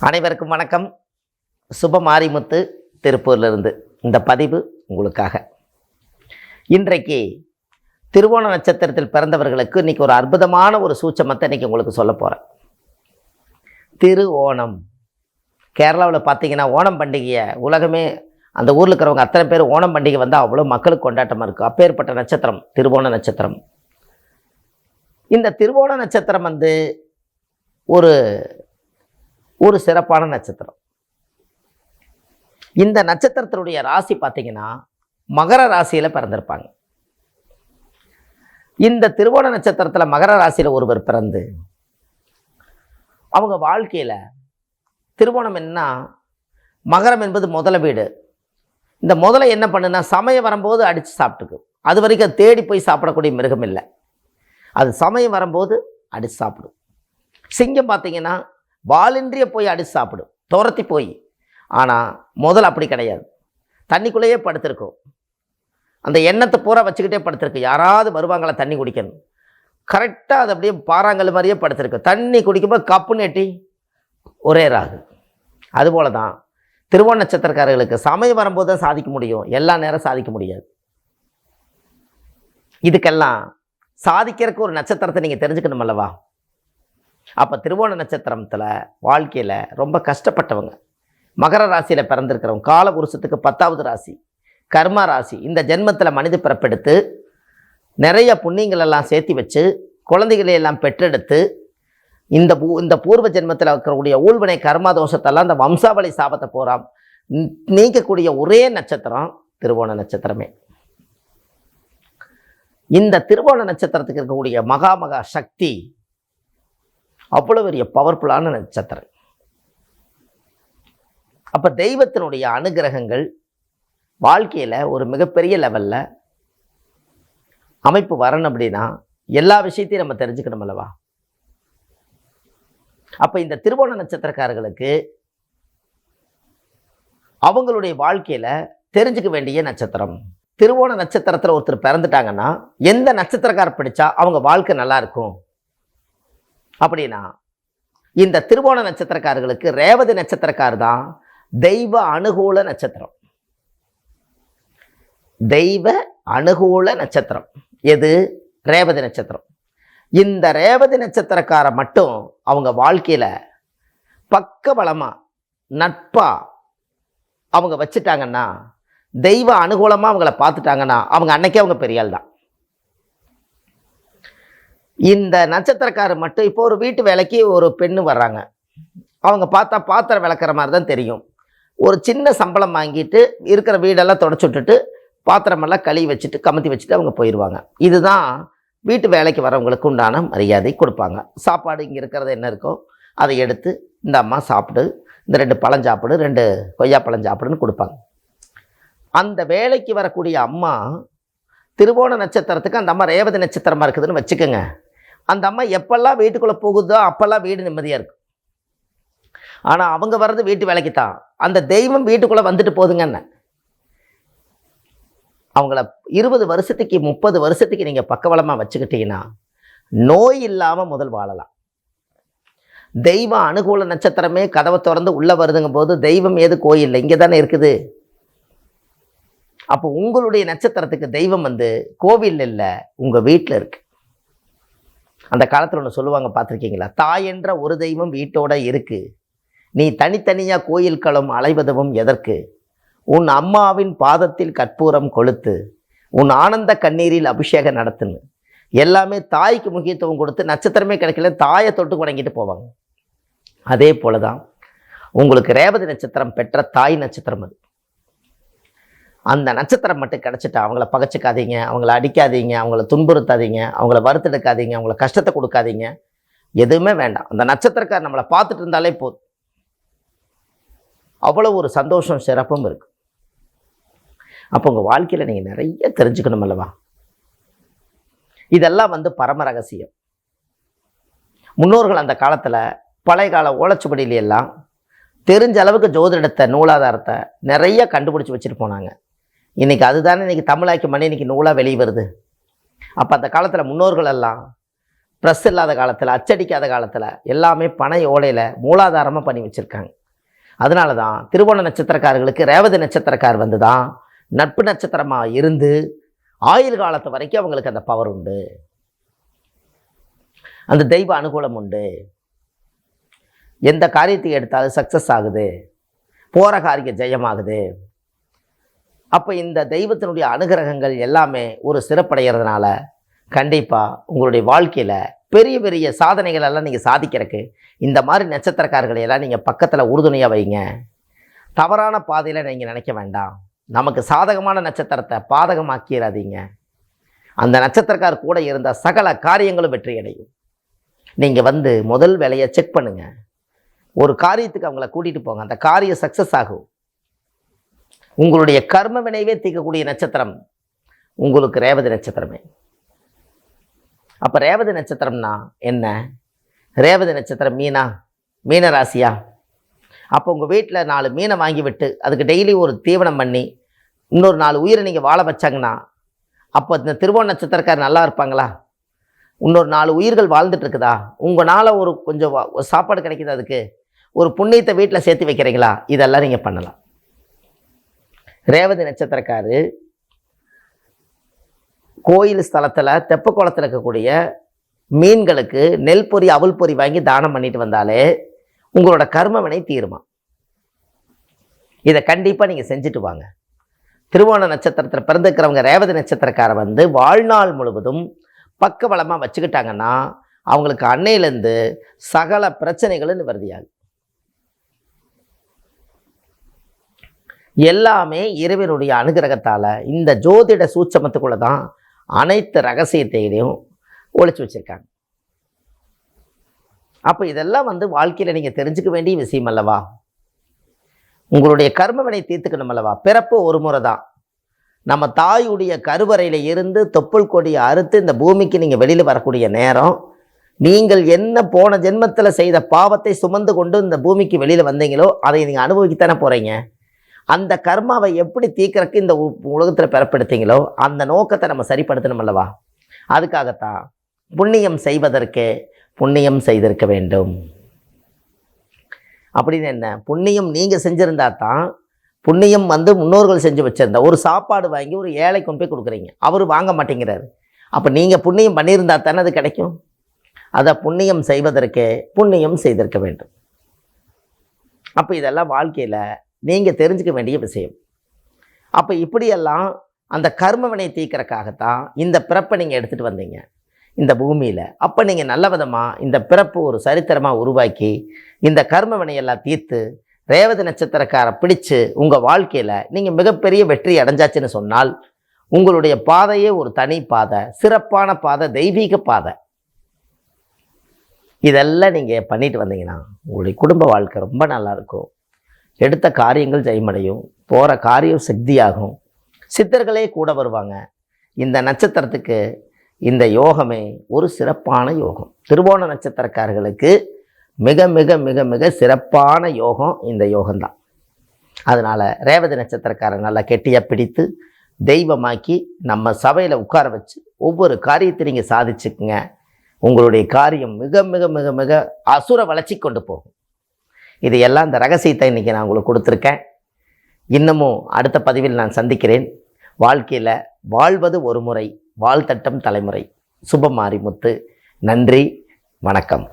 அனைவருக்கும் வணக்கம். சுப மாரிமுத்து திருப்பூர்லேருந்து இந்த பதிவு உங்களுக்காக. இன்றைக்கு திருவோண நட்சத்திரத்தில் பிறந்தவர்களுக்கு இன்றைக்கி ஒரு அற்புதமான ஒரு சூட்சமத்தை இன்றைக்கி உங்களுக்கு சொல்ல போகிறேன். திரு ஓணம். கேரளாவில் பார்த்தீங்கன்னா ஓணம் பண்டிகையை உலகமே அந்த ஊரில் இருக்கிறவங்க அத்தனை பேர் ஓணம் பண்டிகை வந்தால் அவ்வளோ மக்களுக்கு கொண்டாட்டமாக இருக்குது. அப்பேற்பட்ட நட்சத்திரம் திருவோண நட்சத்திரம். இந்த திருவோண நட்சத்திரம் ஒரு சிறப்பான நட்சத்திரம். இந்த நட்சத்திரத்தினுடைய ராசி பார்த்தீங்கன்னா மகர ராசியில் பிறந்திருப்பாங்க. இந்த திருவோண நட்சத்திரத்தில் மகர ராசியில் ஒருவர் பிறந்து அவங்க வாழ்க்கையில் திருவோணம் என்ன, மகரம் என்பது முதல வீடு. இந்த முதலை என்ன பண்ணுன்னா சமயம் வரும்போது அடித்து சாப்பிட்டுக்கும். அது வரைக்கும் தேடி போய் சாப்பிடக்கூடிய மிருகம் இல்லை. அது சமயம் வரும்போது அடித்து சாப்பிடும். சிங்கம் பார்த்தீங்கன்னா வாலின்றிய போய் அடித்து சாப்பிடும், துரத்தி போய். ஆனால் முதல் அப்படி கிடையாது. தண்ணிக்குள்ளேயே படுத்திருக்கும். அந்த எண்ணத்தை பூரா வச்சுக்கிட்டே படுத்திருக்கு. யாராவது வருவாங்களா தண்ணி குடிக்கணும், கரெக்டாக அது அப்படியே பாறாங்கல் மாதிரியே படுத்திருக்கு. தண்ணி குடிக்கும்போது கப்பு நெட்டி ஒரே ராகு. அதுபோல தான் திருவோண நட்சத்திரக்காரர்களுக்கு சமயம் வரும்போது தான் சாதிக்க முடியும், எல்லா நேரம் சாதிக்க முடியாது. இதுக்கெல்லாம் சாதிக்கிறதுக்கு ஒரு நட்சத்திரத்தை நீங்கள் தெரிஞ்சுக்கணும் அல்லவா? அப்போ திருவோண நட்சத்திரத்தில் வாழ்க்கையில் ரொம்ப கஷ்டப்பட்டவங்க, மகர ராசியில் பிறந்திருக்கிறவங்க, காலபுருஷத்துக்கு 10வது ராசி, கர்மா ராசி. இந்த ஜென்மத்தில் மனித பிறப்பெடுத்து நிறைய புண்ணியங்கள் எல்லாம் சேர்த்து வச்சு குழந்தைகளை எல்லாம் பெற்றெடுத்து இந்த பூர்வ ஜென்மத்தில் இருக்கக்கூடிய ஊழ்வினை கர்மா தோஷத்தெல்லாம் இந்த வம்சாவளி சாபத்தை போகிறாம் நீக்கக்கூடிய ஒரே நட்சத்திரம் திருவோண நட்சத்திரமே. இந்த திருவோண நட்சத்திரத்துக்கு இருக்கக்கூடிய மகா சக்தி அவ்வளோ பெரிய பவர்ஃபுல்லான நட்சத்திரம். அப்போ தெய்வத்தினுடைய அனுகிரகங்கள் வாழ்க்கையில் ஒரு மிகப்பெரிய லெவலில் அமைப்பு வரணும் அப்படின்னா எல்லா விஷயத்தையும் நம்ம தெரிஞ்சுக்கணும் அல்லவா? அப்போ இந்த திருவோண நட்சத்திரக்காரர்களுக்கு அவங்களுடைய வாழ்க்கையில் தெரிஞ்சுக்க வேண்டிய நட்சத்திரம் திருவோண நட்சத்திரத்தில் ஒருத்தர் பிறந்துட்டாங்கன்னா எந்த நட்சத்திரக்காரர் படித்தா அவங்க வாழ்க்கை நல்லா இருக்கும் அப்படின்னா இந்த திருவோண நட்சத்திரக்காரர்களுக்கு ரேவதி நட்சத்திரக்காரர் தான் தெய்வ அனுகூல நட்சத்திரம். தெய்வ அனுகூல நட்சத்திரம் எது? ரேவதி நட்சத்திரம். இந்த ரேவதி நட்சத்திரக்கார மட்டும் அவங்க வாழ்க்கையில் பக்க பலமாக நட்பாக அவங்க வச்சுட்டாங்கன்னா, தெய்வ அனுகூலமாக அவங்கள பார்த்துட்டாங்கன்னா அவங்க அன்னைக்கே அவங்க பெரியாள் தான். இந்த நட்சத்திரக்காரர் மட்டும் இப்போ ஒரு வீட்டு வேலைக்கு ஒரு பெண்ணு வர்றாங்க. அவங்க பார்த்தா பாத்திரம் விளக்குற மாதிரி தான் தெரியும். ஒரு சின்ன சம்பளம் வாங்கிட்டு இருக்கிற வீடெல்லாம் தொடச்சி விட்டுட்டு பாத்திரமெல்லாம் கழுவி வச்சுட்டு கமுத்தி வச்சுட்டு அவங்க போயிடுவாங்க. இதுதான் வீட்டு வேலைக்கு வரவங்களுக்கு உண்டான மரியாதை கொடுப்பாங்க. சாப்பாடு இங்கே இருக்கிறது என்ன இருக்கோ அதை எடுத்து இந்த அம்மா சாப்பிடு, இந்த 2 பழம் சாப்பிடு, 2 கொய்யாப்பழம் சாப்பிடுன்னு கொடுப்பாங்க. அந்த வேலைக்கு வரக்கூடிய அம்மா திருவோண நட்சத்திரத்துக்கு அந்த அம்மா ரேவதி நட்சத்திரமாக இருக்குதுன்னு வச்சுக்கோங்க. அந்த அம்மா எப்பெல்லாம் வீட்டுக்குள்ளே போகுதோ அப்போல்லாம் வீடு நிம்மதியாக இருக்கும். ஆனால் அவங்க வர்றது வீட்டு வேலைக்கு தான். அந்த தெய்வம் வீட்டுக்குள்ளே வந்துட்டு போதுங்கன்னு அவங்கள 20 வருஷத்துக்கு 30 வருஷத்துக்கு நீங்கள் பக்கவளமாக வச்சுக்கிட்டீங்கன்னா நோய் இல்லாமல் முதல் வாழலாம். தெய்வ அனுகூல நட்சத்திரமே கதவை திறந்து உள்ளே வருதுங்கும் போது தெய்வம் ஏது கோயில் இங்கே தானே இருக்குது. அப்போ உங்களுடைய நட்சத்திரத்துக்கு தெய்வம் கோவில் இல்லை, உங்கள் வீட்டில் இருக்கு. அந்த காலத்தில் ஒன்று சொல்லுவாங்க, பார்த்துருக்கீங்களா? தாய் என்ற ஒரு தெய்வம் வீட்டோட இருக்கு, நீ தனித்தனியாக கோயில் களம் அலைவதும் எதற்கு? உன் அம்மாவின் பாதத்தில் கற்பூரம் கொளுத்து, உன் ஆனந்த கண்ணீரில் அபிஷேகம் நடத்துன்னு. எல்லாமே தாய்க்கு முக்கியத்துவம் கொடுத்து நட்சத்திரமே கிடைக்கல தாயை தொட்டு வணங்கிட்டு போவாங்க. அதே போல தான் உங்களுக்கு ரேவதி நட்சத்திரம் பெற்ற தாய் நட்சத்திரம் அது. அந்த நட்சத்திரம் மட்டும் கிடச்சிட்டா அவங்கள பகைச்சிக்காதீங்க, அவங்கள அடிக்காதீங்க, அவங்கள துன்புறுத்தாதீங்க, அவங்கள வறுத்தெடுக்காதீங்க, அவங்கள கஷ்டத்தை கொடுக்காதீங்க, எதுவுமே வேண்டாம். அந்த நட்சத்திரக்காரர் நம்மளை பார்த்துட்டு இருந்தாலே போதும். அவ்வளோ ஒரு சந்தோஷம் சிறப்பும் இருக்குது. அப்போ உங்கள் வாழ்க்கையில் நீங்கள் நிறைய தெரிஞ்சுக்கணும் அல்லவா? இதெல்லாம் பரம ரகசியம். முன்னோர்கள் அந்த காலத்தில் பழைய கால ஓலைச்சுவடியிலெல்லாம் தெரிஞ்ச அளவுக்கு ஜோதிடத்தை நூலாதாரத்தை நிறைய கண்டுபிடிச்சி வச்சுட்டு போனாங்க. இன்றைக்கி அதுதானே இன்றைக்கி தமிழாக்கி மணி இன்றைக்கி நூலாக வெளியே வருது. அப்போ அந்த காலத்தில் முன்னோர்கள் எல்லாம் ப்ரெஸ் இல்லாத காலத்தில், அச்சடிக்காத காலத்தில் எல்லாமே பனை ஓலையில் மூலாதாரமாக பண்ணி வச்சுருக்காங்க. அதனால தான் திருவோண நட்சத்திரக்காரர்களுக்கு ரேவதி நட்சத்திரக்கார் வந்து தான் நட்பு நட்சத்திரமாக இருந்து ஆயுள் காலத்து வரைக்கும் அவங்களுக்கு அந்த பவர் உண்டு, அந்த தெய்வ அனுகூலம் உண்டு. எந்த காரியத்தை எடுத்தாலும் சக்ஸஸ் ஆகுது, போகிற காரியம் ஜெயமாகுது. அப்போ இந்த தெய்வத்தினுடைய அனுகிரகங்கள் எல்லாமே ஒரு சிறப்படைகிறதுனால கண்டிப்பாக உங்களுடைய வாழ்க்கையில் பெரிய பெரிய சாதனைகள் எல்லாம் நீங்கள் சாதிக்கிறதுக்கு இந்த மாதிரி நட்சத்திரக்காரர்களை எல்லாம் நீங்கள் பக்கத்தில் உறுதுணையாக வைங்க. தவறான பாதையில் நீங்கள் நினைக்க வேண்டாம். நமக்கு சாதகமான நட்சத்திரத்தை பாதகமாக்கிடாதீங்க. அந்த நட்சத்திரக்கார் கூட இருந்த சகல காரியங்களும் வெற்றி அடையும். நீங்கள் வந்து முதல் வேலையை செக் பண்ணுங்கள். ஒரு காரியத்துக்கு அவங்கள கூட்டிகிட்டு போங்க, அந்த காரியம் சக்ஸஸ் ஆகும். உங்களுடைய கர்ம வினைவே தீர்க்கக்கூடிய நட்சத்திரம் உங்களுக்கு ரேவதி நட்சத்திரமே. அப்போ ரேவதி நட்சத்திரம்னா என்ன? ரேவதி நட்சத்திரம் மீன ராசியா? அப்போ உங்கள் வீட்டில் 4 மீனை வாங்கி விட்டு அதுக்கு டெய்லி ஒரு தீவனம் பண்ணி இன்னொரு 4 உயிரை நீங்கள் வாழ வச்சாங்கன்னா அப்போ இந்த திருவோண நட்சத்திரக்காரர் நல்லா இருப்பாங்களா? இன்னொரு 4 உயிர்கள் வாழ்ந்துட்டு இருக்குதா? உங்களால் ஒரு கொஞ்சம் சாப்பாடு கிடைக்குது, அதுக்கு ஒரு புண்ணியத்தை வீட்டில் சேர்த்து வைக்கிறீங்களா? இதெல்லாம் நீங்கள் பண்ணலாம். ரேவதி நட்சத்திரக்காரு கோயில் ஸ்தலத்தில் தெப்ப குளத்தில் இருக்கக்கூடிய மீன்களுக்கு நெல் பொரி அவல் பொரி வாங்கி தானம் பண்ணிட்டு வந்தாலே உங்களோட கர்மவினை தீருமா. இதை கண்டிப்பாக நீங்கள் செஞ்சுட்டு வாங்க. திருவோண நட்சத்திரத்தில் பிறந்திருக்கிறவங்க ரேவதி நட்சத்திரக்காரை வந்து வாழ்நாள் முழுவதும் பக்க பலமாக வச்சுக்கிட்டாங்கன்னா அவங்களுக்கு அன்னையிலேருந்து சகல பிரச்சனைகளும் நிவர்த்தியாகும். எல்லாமே இறைவனுடைய அனுகிரகத்தால் இந்த ஜோதிட சூட்சமத்துக்குள்ளே தான் அனைத்து ரகசியத்தையும் ஒழிச்சு வச்சுருக்காங்க. அப்போ இதெல்லாம் வந்து வாழ்க்கையில் நீங்கள் தெரிஞ்சுக்க வேண்டிய விஷயம் அல்லவா? உங்களுடைய கர்மவினை தீர்த்துக்கணும் அல்லவா? பிறப்பு ஒரு முறை தான். நம்ம தாயுடைய கருவறையில் இருந்து தொப்புள் கொடியை அறுத்து இந்த பூமிக்கு நீங்கள் வெளியில் வரக்கூடிய நேரம், நீங்கள் என்ன போன ஜென்மத்தில் செய்த பாவத்தை சுமந்து கொண்டு இந்த பூமிக்கு வெளியில் வந்தீங்களோ அதை நீங்கள் அனுபவிக்கத்தானே போகிறீங்க. அந்த கர்மாவை எப்படி தீர்க்கறக்கு இந்த உலகத்தில் பிறப்படுத்தீங்களோ அந்த நோக்கத்தை நம்ம சரிப்படுத்தணும் அல்லவா? அதுக்காகத்தான் புண்ணியம் செய்வதற்கே புண்ணியம் செய்திருக்க வேண்டும். அப்படின்னு என்ன? புண்ணியம் நீங்கள் செஞ்சுருந்தா தான், புண்ணியம் வந்து முன்னோர்கள் செஞ்சு வச்சுருந்தா, ஒரு சாப்பாடு வாங்கி ஒரு ஏழை கொண்டு போய் கொடுக்குறீங்க, அவர் வாங்க மாட்டேங்கிறாரு. அப்போ நீங்கள் புண்ணியம் பண்ணியிருந்தா தானே அது கிடைக்கும். அதை புண்ணியம் செய்வதற்கே புண்ணியம் செய்திருக்க வேண்டும். அப்போ இதெல்லாம் வாழ்க்கையில் நீங்கள் தெரிஞ்சுக்க வேண்டிய விஷயம். அப்போ இப்படியெல்லாம் அந்த கர்மவினை தீர்க்கறக்காகத்தான் இந்த பிறப்பை நீங்கள் எடுத்துகிட்டு வந்தீங்க இந்த பூமியில். அப்போ நீங்கள் நல்ல விதமாக இந்த பிறப்பு ஒரு சரித்திரமாக உருவாக்கி இந்த கர்மவினையெல்லாம் தீர்த்து ரேவதி நட்சத்திரக்காரை பிடிச்சு உங்கள் வாழ்க்கையில் நீங்கள் மிகப்பெரிய வெற்றி அடைஞ்சாச்சுன்னு சொன்னால் உங்களுடைய பாதையே ஒரு தனி பாதை, சிறப்பான பாதை, தெய்வீக பாதை. இதெல்லாம் நீங்கள் பண்ணிட்டு வந்தீங்கன்னா உங்களுடைய குடும்ப வாழ்க்கை ரொம்ப நல்லாயிருக்கும். எடுத்த காரியங்கள் ஜெயமடையும், போகிற காரியம் சித்தியாகும், சித்தர்களே கூட வருவாங்க. இந்த நட்சத்திரத்துக்கு இந்த யோகமே ஒரு சிறப்பான யோகம். திருவோண நட்சத்திரக்காரர்களுக்கு மிக மிக மிக மிக சிறப்பான யோகம் இந்த யோகம்தான். அதனால் ரேவதி நட்சத்திரக்காரரை நல்லா கெட்டியாக பிடித்து தெய்வமாக்கி நம்ம சபையில் உட்கார வச்சு ஒவ்வொரு காரியத்தை நீங்கள் சாதிச்சுக்குங்க. உங்களுடைய காரியம் மிக மிக மிக மிக அசுர வளர்ச்சி கொண்டு போகும். இது எல்லாம் இந்த ரகசியத்தை இன்றைக்கி நான் உங்களுக்கு கொடுத்துருக்கேன். இன்னமும் அடுத்த பதிவில் நான் சந்திக்கிறேன். வாழ்க்கையில் வாழ்வது ஒரு முறை, வாழ்த்தட்டம் தலைமுறை. சுபமாரிமுத்து. நன்றி, வணக்கம்.